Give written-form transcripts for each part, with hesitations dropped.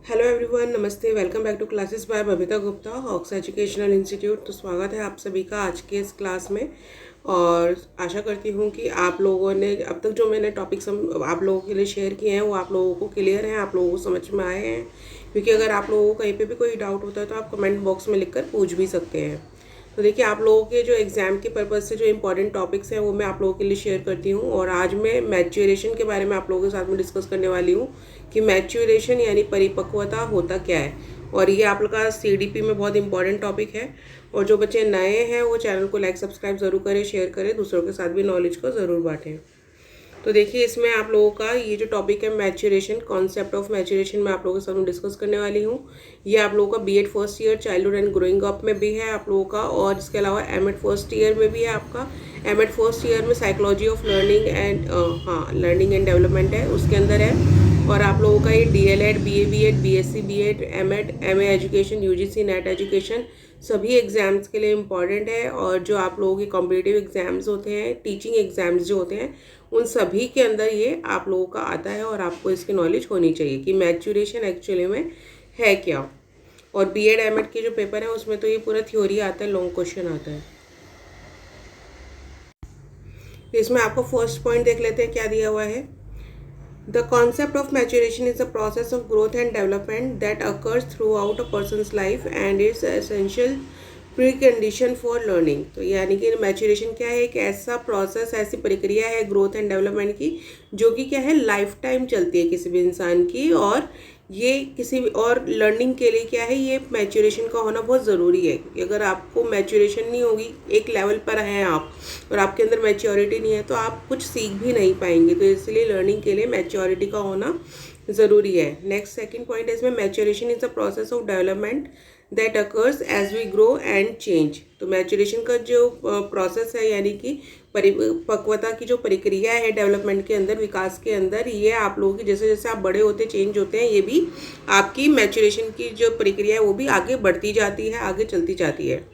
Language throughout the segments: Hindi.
हेलो एवरीवन, नमस्ते। Welcome back to classes by Babita Gupta, Hawks educational institute. तो स्वागत है आप सभी का आज के इस क्लास में। और आशा करती हूँ कि आप लोगों ने अब तक जो मैंने टॉपिक्स आप लोगों के लिए शेयर किए हैं वो आप लोगों को क्लियर हैं, आप लोगों को समझ में आए हैं। क्योंकि अगर आप लोगों को कहीं पे भी कोई डाउट होता है तो आप कमेंट बॉक्स में लिखकर पूछ भी सकते हैं। तो देखिए, आप लोगों के जो एग्ज़ाम के पर्पज़ से जो इंपॉर्टेंट टॉपिक्स हैं वो मैं आप लोगों के लिए शेयर करती हूँ। और आज मैं मैच्योरेशन के बारे में आप लोगों के साथ में डिस्कस करने वाली हूँ कि मैच्योरेशन यानी परिपक्वता होता क्या है। और ये आप लोग का सीडीपी में बहुत इंपॉर्टेंट टॉपिक है। और जो बच्चे नए हैं वो चैनल को लाइक सब्सक्राइब ज़रूर करें, शेयर करें, दूसरों के साथ भी नॉलेज को ज़रूर बांटें। तो देखिए, इसमें आप लोगों का ये जो टॉपिक है मैच्योरेशन, कॉन्सेप्ट ऑफ मैच्योरेशन, मैं आप लोगों के साथ में डिस्कस करने वाली हूँ। ये आप लोगों का BEd first year childhood and growing up में भी है आप लोगों का, और इसके अलावा एमएड फर्स्ट ईयर में भी है आपका। एमएड फर्स्ट ईयर में psychology of learning and learning and development है, उसके अंदर है। और आप लोगों का ये DElEd, BA BEd, BSc BEd, MEd, MA education, UGC NET education सभी एग्ज़ाम्स के लिए इम्पॉर्टेंट है। और जो आप लोगों के कॉम्पिटिटिव एग्ज़ाम्स होते हैं, टीचिंग एग्ज़ाम्स जो होते हैं, उन सभी के अंदर ये आप लोगों का आता है। और आपको इसकी नॉलेज होनी चाहिए कि मैच्योरेशन एक्चुअली में है क्या। और बीएड एमएड के जो पेपर है उसमें तो ये पूरा थ्योरी आता है, लॉन्ग क्वेश्चन आता है। तो इसमें आपको फर्स्ट पॉइंट देख लेते हैं क्या दिया हुआ है। The concept of maturation is a process of growth and development that occurs throughout a person's life and is essential precondition for learning। तो यानी कि मैच्योरेशन क्या है? एक ऐसा प्रोसेस, ऐसी प्रक्रिया है ग्रोथ एंड डेवलपमेंट की जो कि क्या है, लाइफ टाइम चलती है किसी भी इंसान की। और ये किसी भी और लर्निंग के लिए क्या है, ये मैच्योरेशन का होना बहुत ज़रूरी है। क्योंकि अगर आपको मैच्योरेशन नहीं होगी, एक लेवल पर हैं आप और आपके अंदर मैच्योरिटी नहीं है, तो आप कुछ सीख भी नहीं पाएंगे। तो इसलिए लर्निंग के लिए मैच्योरिटी का होना ज़रूरी है। नेक्स्ट सेकंड पॉइंट है इसमें, maturation is a process of development that occurs as we grow and change. तो मैच्योरेशन का जो प्रोसेस है यानी कि परिपक्वता की जो प्रक्रिया है डेवलपमेंट के अंदर, विकास के अंदर, ये आप लोगों की जैसे जैसे आप बड़े होते चेंज होते हैं, ये भी आपकी मैच्योरेशन की जो प्रक्रिया है वो भी आगे बढ़ती जाती है, आगे चलती जाती है।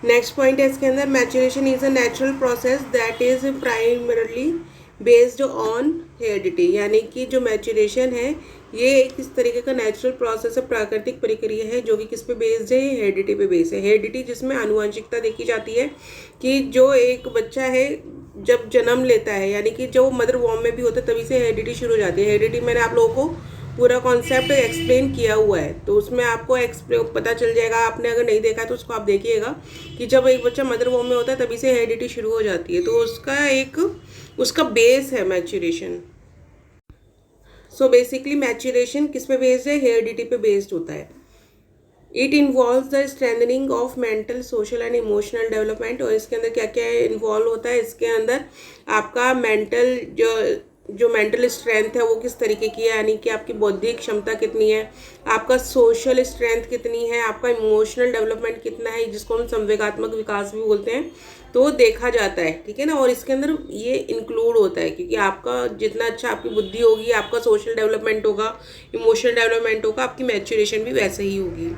नेक्स्ट पॉइंट है इसके अंदर, maturation is a natural process that is primarily based on heredity. यानी कि जो मैच्योरेशन है ये एक इस तरीके का नेचुरल प्रोसेस है, प्राकृतिक प्रक्रिया है जो कि किस पे बेस्ड है, हेरिडिटी पे बेस्ड है। हेरिडिटी जिसमें आनुवंशिकता देखी जाती है कि जो एक बच्चा है जब जन्म लेता है, यानी कि जो मदर वॉर्म में भी होता है तभी से हेरिडिटी शुरू हो जाती है। हेरिडिटी मैंने आप लोगों को पूरा कॉन्सेप्ट एक्सप्लेन किया हुआ है, तो उसमें आपको पता चल जाएगा। आपने अगर नहीं देखा तो उसको आप देखिएगा कि जब एक बच्चा मदर वॉर्म में होता है तभी से हेरिडिटी शुरू हो जाती है। तो उसका बेस है मैच्योरेशन। सो बेसिकली मैच्योरेशन किस पे बेस्ड है, हेरिडिटी पे बेस्ड होता है। It involve the strengthening of mental, social and emotional development. और इसके अंदर क्या क्या इन्वॉल्व होता है, इसके अंदर आपका मेंटल जो मेंटल स्ट्रेंथ है वो किस तरीके की है, यानी कि आपकी बौद्धिक क्षमता कितनी है, आपका सोशल स्ट्रेंथ कितनी है, आपका इमोशनल डेवलपमेंट कितना है, जिसको हम संवेगात्मक विकास भी बोलते हैं, तो देखा जाता है। ठीक है ना। और इसके अंदर ये इंक्लूड होता है क्योंकि आपका जितना अच्छा आपकी बुद्धि होगी, आपका सोशल डेवलपमेंट होगा, इमोशनल डेवलपमेंट होगा, आपकी मैच्योरेशन भी वैसे ही होगी।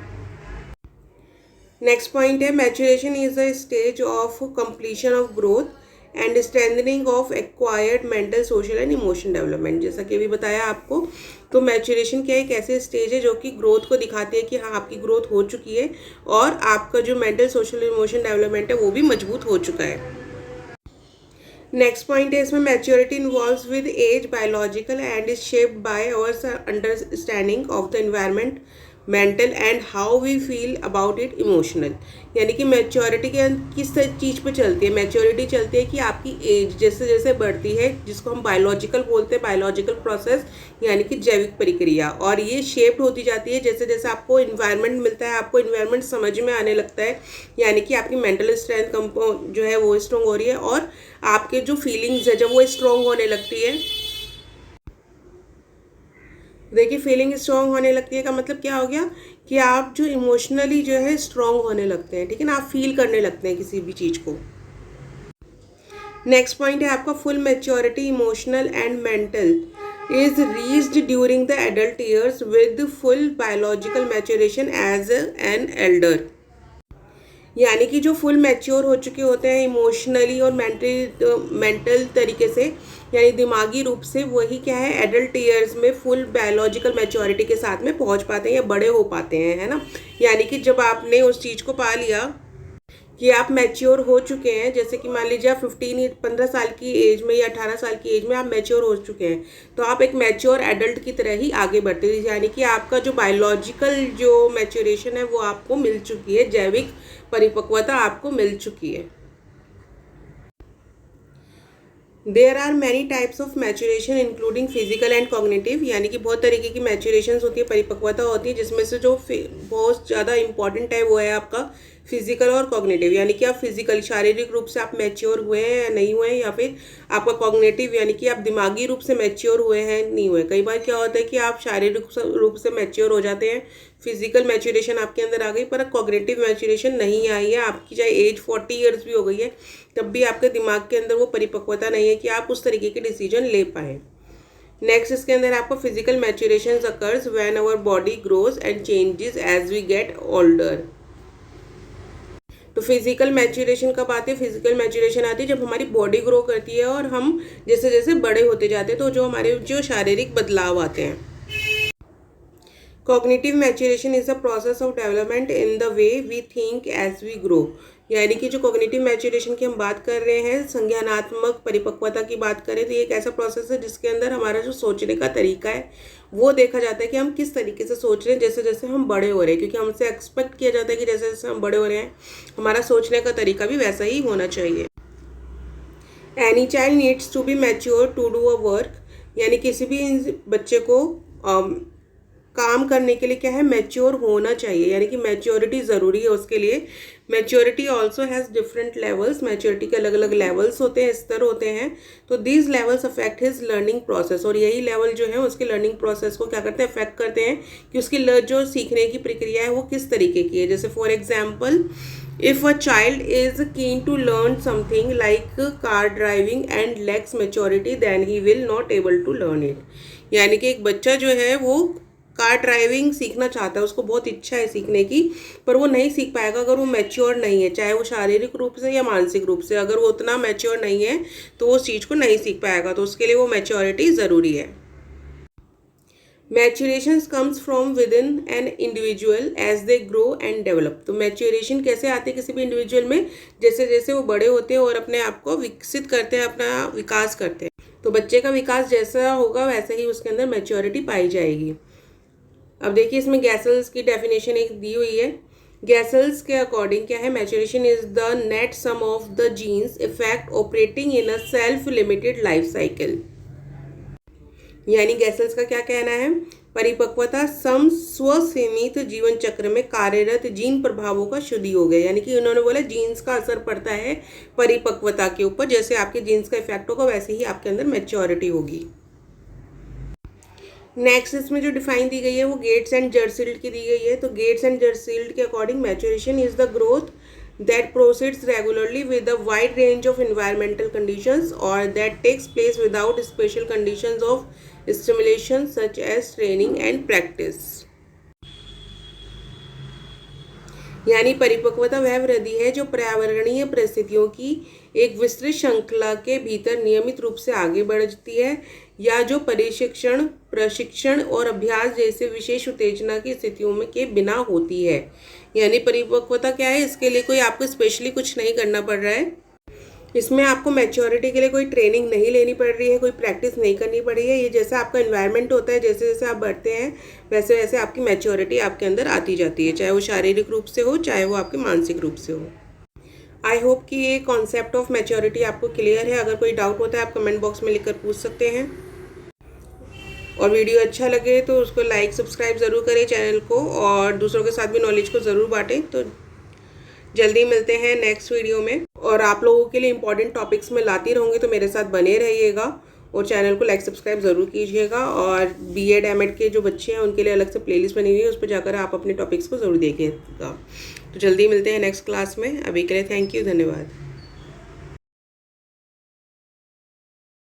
नेक्स्ट पॉइंट है, maturation is a stage of completion of growth and strengthening of acquired mental, social and emotion development. जैसा कि अभी बताया आपको, तो मैच्योरेशन क्या है, एक ऐसे स्टेज है जो कि ग्रोथ को दिखाती है कि हाँ आपकी ग्रोथ हो चुकी है और आपका जो मेंटल, सोशल, इमोशन डेवलपमेंट है वो भी मजबूत हो चुका है। नेक्स्ट पॉइंट है इसमें, maturity involves with age, biological and is shaped by our understanding of the environment, mental and how we feel about it, emotional. यानी कि मैच्योरिटी के किस चीज़ पे चलती है, मैच्योरिटी चलती है कि आपकी एज जैसे जैसे बढ़ती है, जिसको हम बायोलॉजिकल बोलते हैं, बायोलॉजिकल प्रोसेस यानी कि जैविक प्रक्रिया। और ये शेप्ड होती जाती है जैसे जैसे आपको इन्वायरमेंट मिलता है, आपको इन्वायरमेंट समझ में आने लगता है, यानी कि आपकी मेंटल स्ट्रेंथ जो है वो स्ट्रॉन्ग हो रही है और आपके जो फीलिंग्स है जब वो स्ट्रॉन्ग होने लगती है। देखिए, फीलिंग स्ट्रॉन्ग होने लगती है का मतलब क्या हो गया कि आप जो इमोशनली जो है स्ट्रॉन्ग होने लगते हैं। ठीक है ना, आप फील करने लगते हैं किसी भी चीज़ को। नेक्स्ट पॉइंट है आपका, full maturity emotional and mental is reached during the adult years with full biological maturation as an elder. यानी कि जो फुल मैच्योर हो चुके होते हैं इमोशनली और मेंटल तरीके से, यानी दिमागी रूप से, वही क्या है एडल्ट ईयर्स में फुल बायोलॉजिकल मैच्योरिटी के साथ में पहुंच पाते हैं या बड़े हो पाते हैं, है ना। यानी कि जब आपने उस चीज़ को पा लिया कि आप मैच्योर हो चुके हैं, जैसे कि मान लीजिए आप 15 साल की एज में या 18 साल की एज में आप मैच्योर हो चुके हैं, तो आप एक मैच्योर एडल्ट की तरह ही आगे बढ़ते हैं। यानी कि आपका जो बायोलॉजिकल जो मैच्योरेशन है वो आपको मिल चुकी है, जैविक परिपक्वता आपको मिल चुकी है। There are many types of maturation including physical and cognitive, यानी कि बहुत तरीके की मैच्योरेशन होती है, परिपक्वता होती है, जिसमें से जो बहुत ज़्यादा इंपॉर्टेंट है वो है आपका फिजिकल और कॉग्निटिव, यानी कि आप फिजिकल शारीरिक रूप से आप मैच्योर हुए हैं या नहीं हुए हैं, या फिर आपका कॉग्निटिव यानी कि आप दिमागी रूप से मैच्योर हुए हैं नहीं हुए। कई बार क्या होता है कि आप शारीरिक रूप से मैच्योर हो जाते हैं, फिजिकल मैच्योरेशन आपके अंदर आ गई, पर कॉग्निटिव मैच्योरेशन नहीं आई है, आपकी चाहे एज 40 ईयर्स भी हो गई है तब भी आपके दिमाग के अंदर वो परिपक्वता नहीं है कि आप उस तरीके के डिसीजन ले पाए। नेक्स्ट इसके अंदर आपको physical maturation occurs when our body grows and changes as we get older. तो फिजिकल मैच्योरेशन कब आती है? फिजिकल मैच्योरेशन आती है जब हमारी बॉडी ग्रो करती है और हम जैसे जैसे बड़े होते जाते हैं, तो जो हमारे जो शारीरिक बदलाव आते हैं। Cognitive maturation is a process of development in the way we think as we grow, यानी कि जो कॉग्निटिव मैच्योरेशन की हम बात कर रहे हैं, संज्ञानात्मक परिपक्वता की बात करें, तो ये एक ऐसा प्रोसेस है जिसके अंदर हमारा जो सोचने का तरीका है वो देखा जाता है कि हम किस तरीके से सोच रहे हैं जैसे जैसे हम बड़े हो रहे हैं, क्योंकि हमसे एक्सपेक्ट किया जाता है कि जैसे जैसे हम बड़े हो रहे हैं हमारा सोचने का तरीका भी वैसा ही होना चाहिए। Any child needs to be mature to do a work, यानी किसी भी बच्चे को काम करने के लिए क्या है, मैच्योर होना चाहिए, यानी कि मैच्योरिटी ज़रूरी है उसके लिए। Maturity also has different levels, maturity के अलग अलग लेवल्स होते हैं, स्तर होते हैं। तो these levels affect his learning process, और यही लेवल जो है उसके लर्निंग प्रोसेस को क्या करते हैं, अफेक्ट करते हैं कि उसकी जो सीखने की प्रक्रिया है वो किस तरीके की है। जैसे for example, if a child is keen to learn something like car driving and lacks maturity then he will not able to learn it, यानी कि एक बच्चा जो है वो कार ड्राइविंग सीखना चाहता है, उसको बहुत इच्छा है सीखने की, पर वो नहीं सीख पाएगा अगर वो मैच्योर नहीं है, चाहे वो शारीरिक रूप से या मानसिक रूप से। अगर वो उतना मैच्योर नहीं है तो वो उस चीज़ को नहीं सीख पाएगा, तो उसके लिए वो मैच्योरिटी ज़रूरी है। Maturation comes from within an individual as they grow and develop. तो मैच्योरेशन कैसे आती है किसी भी इंडिविजुअल में? जैसे जैसे वो बड़े होते हैं और अपने आप को विकसित करते हैं, अपना विकास करते हैं। तो बच्चे का विकास जैसा होगा वैसे ही उसके अंदर मैच्योरिटी पाई जाएगी। अब देखिए इसमें गैसल्स की डेफिनेशन एक दी हुई है। गैसल्स के अकॉर्डिंग क्या है, maturation is the net sum of the genes effect operating in a self limited life cycle, यानी गैसल्स का क्या कहना है, परिपक्वता सम स्वसीमित जीवन चक्र में कार्यरत जीन प्रभावों का शुद्ध योग है, यानी कि उन्होंने बोला जीन्स का असर पड़ता है परिपक्वता के ऊपर, जैसे आपके जीन्स का इफेक्ट होगा वैसे ही आपके अंदर मैच्योरिटी होगी। नेक्स्ट इसमें जो डिफाइन दी गई है वो गेट्स एंड जर्सील्ड की दी गई है। तो गेट्स एंड जर्सील्ड के according maturation is the growth that proceeds regularly with a wide range of environmental conditions और that takes place without special conditions of stimulation such as training and practice, यानी परिपक्वता वह वृद्धि है जो पर्यावरणीय परिस्थितियों की एक विस्तृत श्रृंखला के भीतर नियमित रूप से आगे बढ़ती है, या जो प्रशिक्षण और अभ्यास जैसे विशेष उत्तेजना की स्थितियों में के बिना होती है। यानी परिपक्वता क्या है, इसके लिए कोई आपको स्पेशली कुछ नहीं करना पड़ रहा है, इसमें आपको मैच्योरिटी के लिए कोई ट्रेनिंग नहीं लेनी पड़ रही है, कोई प्रैक्टिस नहीं करनी पड़ रही है। ये जैसा आपका एनवायरनमेंट होता है, जैसे जैसे आप बढ़ते हैं वैसे वैसे आपकी मैच्योरिटी आपके अंदर आती जाती है, चाहे वो शारीरिक रूप से हो चाहे वो आपके मानसिक रूप से हो। आई होप कि ये कॉन्सेप्ट ऑफ मैच्योरिटी आपको क्लियर है। अगर कोई डाउट होता है आप कमेंट बॉक्स में लिखकर पूछ सकते हैं, और वीडियो अच्छा लगे तो उसको लाइक सब्सक्राइब ज़रूर करें चैनल को, और दूसरों के साथ भी नॉलेज को ज़रूर बांटें। तो जल्दी मिलते हैं नेक्स्ट वीडियो में, और आप लोगों के लिए इंपॉर्टेंट टॉपिक्स में लाती रहूँगी, तो मेरे साथ बने रहिएगा और चैनल को लाइक सब्सक्राइब ज़रूर कीजिएगा। और बीएड एमएड के जो बच्चे हैं उनके लिए अलग से प्लेलिस्ट बनी हुई है, उस पर जाकर आप अपने टॉपिक्स को ज़रूर देखिएगा। तो जल्दी मिलते हैं नेक्स्ट क्लास में। अभी के लिए थैंक यू, धन्यवाद।